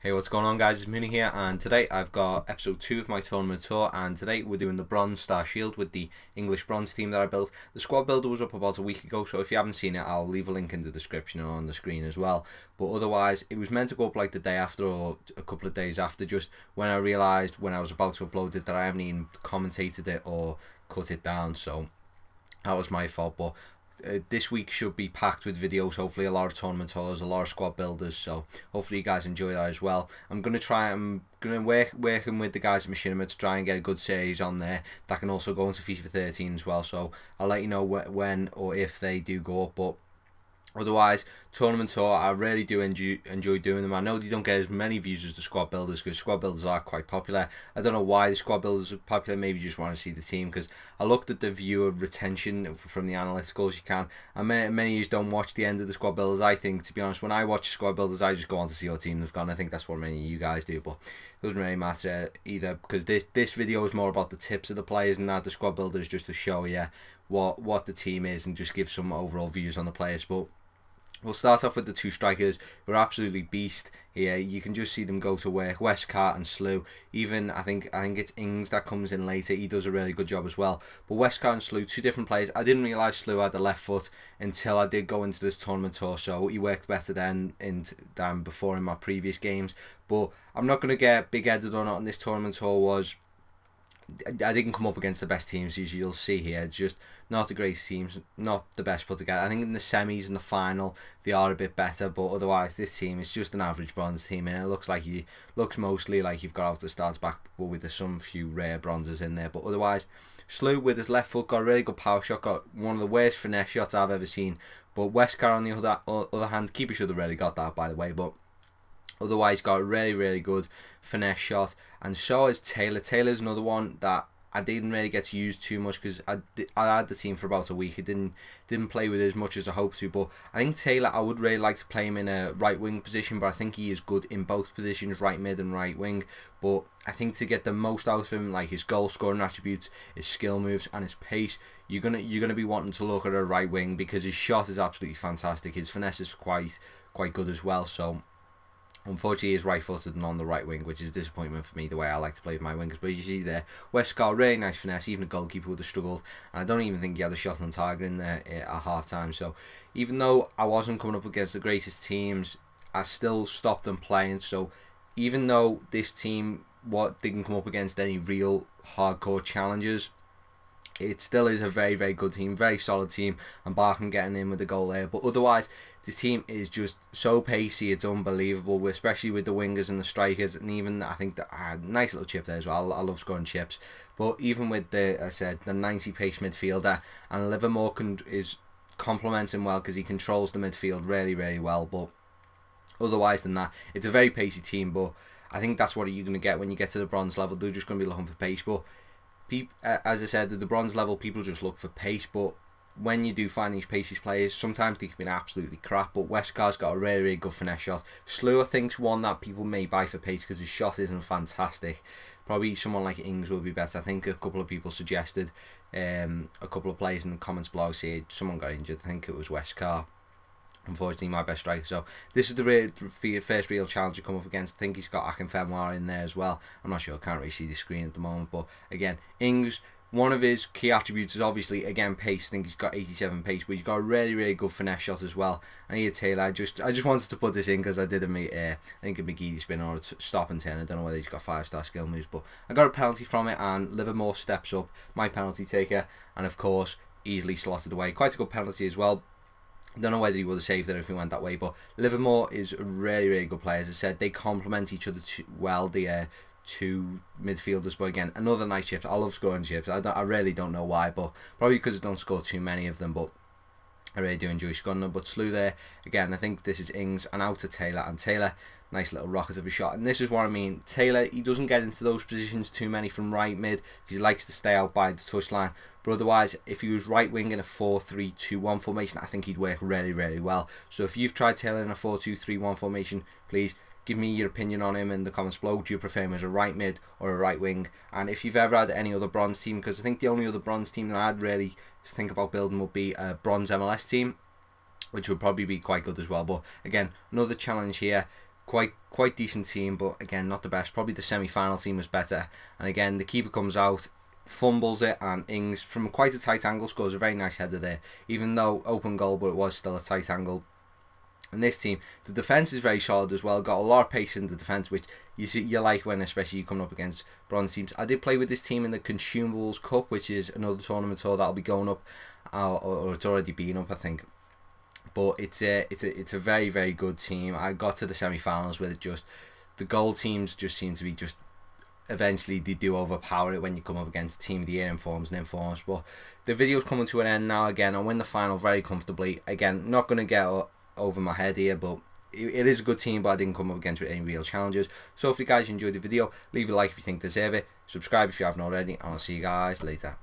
Hey, what's going on, guys? It's Mooney here, and today I've got episode 2 of my tournament tour, and today we're doing the Bronze Star Shield with the English Bronze team that I built. The squad builder was up about a week ago, so if you haven't seen it, I'll leave a link in the description or on the screen as well. But otherwise, it was meant to go up like the day after or a couple of days after, just when I realised when I was about to upload it that I haven't even commentated it or cut it down, so that was my fault. But this week should be packed with videos, hopefully a lot of tournament tours, a lot of squad builders, so hopefully you guys enjoy that as well. I'm going to working with the guys at Machinima to try and get a good series on there that can also go into FIFA 13 as well, so I'll let you know when or if they do go up. But otherwise, tournament tour, I really do enjoy doing them. I know they don't get as many views as the squad builders because squad builders are quite popular. I don't know why the squad builders are popular. Maybe you just want to see the team, because I looked at the viewer retention from the analyticals you can, and many of you don't watch the end of the squad builders. I think, to be honest, when I watch squad builders, I just go on to see what team they've gone. I think that's what many of you guys do, but it doesn't really matter either, because this video is more about the tips of the players, and that the squad builder is just to show you what the team is and just give some overall views on the players. But we'll start off with the two strikers who are absolutely beast here. You can just see them go to work. Westcott and Slew. Even I think it's Ings that comes in later. He does a really good job as well. But Westcott and Slew, two different players. I didn't realise Slew had the left foot until I did go into this tournament tour, so he worked better than before in my previous games. But I'm not going to get big-headed or not on this tournament tour. I didn't come up against the best teams, as you'll see here. Just not the greatest teams, not the best put together. I think in the semis and the final they are a bit better, but otherwise this team is just an average bronze team, and it looks mostly like you've got out the starts back, but with some few rare bronzes in there. But otherwise, Slew with his left foot got a really good power shot, got one of the worst finesse shots I've ever seen. But Westcar on the other hand, keeper should have really got that, by the way, but otherwise got a really good finesse shot. And so is Taylor. Taylor's another one that I didn't really get to use too much because I had the team for about a week. I didn't play with it as much as I hoped to, but I think Taylor, I would really like to play him in a right wing position, but I think he is good in both positions, right mid and right wing. But I think to get the most out of him, like his goal scoring attributes, his skill moves and his pace, you're gonna be wanting to look at a right wing, because his shot is absolutely fantastic. His finesse is quite good as well. So unfortunately, he's right-footed and on the right wing, which is a disappointment for me, the way I like to play with my wingers. But you see there, Westcott, really nice finesse. Even a goalkeeper would have struggled. And I don't even think he had a shot on target in there at half-time. So even though I wasn't coming up against the greatest teams, I still stopped them playing. So even though this team didn't come up against any real hardcore challenges, it still is a very good team, very solid team, and Barkin getting in with the goal there. But otherwise, the team is just so pacey, it's unbelievable, especially with the wingers and the strikers, and even I think nice little chip there as well. I love scoring chips. But even with the 90 pace midfielder, and Livermore is complementing well because he controls the midfield really well. But otherwise than that, it's a very pacey team. But I think that's what you're going to get when you get to the bronze level. They're just going to be looking for pace. But as I said, at the bronze level, people just look for pace. But when you do find these pacey players, sometimes they can be absolutely crap. But Westcar's got a really good finesse shot. Slew, I think's one that people may buy for pace because his shot isn't fantastic. Probably someone like Ings will be better. I think a couple of people suggested a couple of players in the comments below. Say someone got injured. I think it was Westcar. Unfortunately, my best striker. So this is the first real challenge to come up against. I think he's got Akinfenwa in there as well. I'm not sure. I can't really see the screen at the moment. But again, Ings, one of his key attributes is obviously, again, pace. I think he's got 87 pace, but he's got a really good finesse shot as well. And here, Taylor, I just wanted to put this in because I did I think a McGeady spin or a stop and turn. I don't know whether he's got 5-star skill moves, but I got a penalty from it, and Livermore steps up, my penalty taker, and of course, easily slotted away. Quite a good penalty as well. I don't know whether he would have saved it if he went that way, but Livermore is a really good player. As I said, they complement each other well, the two midfielders. But again, another nice chip. I love scoring chips. I really don't know why, but probably because I don't score too many of them, but I really do enjoy scoring them. But Slew there, again, I think this is Ings, and out to Taylor, and Taylor, nice little rocket of a shot. And this is what I mean, Taylor, he doesn't get into those positions too many from right mid because he likes to stay out by the touchline. But otherwise, if he was right wing in a 4-3-2-1 formation, I think he'd work really well. So if you've tried Taylor in a 4-2-3-1 formation, please give me your opinion on him in the comments below. Do you prefer him as a right mid or a right wing? And if you've ever had any other bronze team, because I think the only other bronze team that I'd really think about building would be a bronze MLS team, which would probably be quite good as well. But again, another challenge here. quite decent team, but again not the best. Probably the semi-final team was better. And again the keeper comes out, fumbles it, and Ings from quite a tight angle scores a very nice header there, even though open goal, but it was still a tight angle. And this team, the defence is very solid as well. Got a lot of patience in the defence, which you like when especially you coming up against bronze teams. I did play with this team in the Consumables Cup, which is another tournament tour that'll be going up, or it's already been up, I think. But it's a very, very good team. I got to the semi-finals with it. Just the goal teams just seem to be just eventually they do overpower it when you come up against Team of the Year informs and informs. But the video's coming to an end now. Again, I win the final very comfortably. Again, not going to get over my head here, but it is a good team, but I didn't come up against any real challenges. So if you guys enjoyed the video, leave a like if you think they deserve it, subscribe if you haven't already, and I'll see you guys later.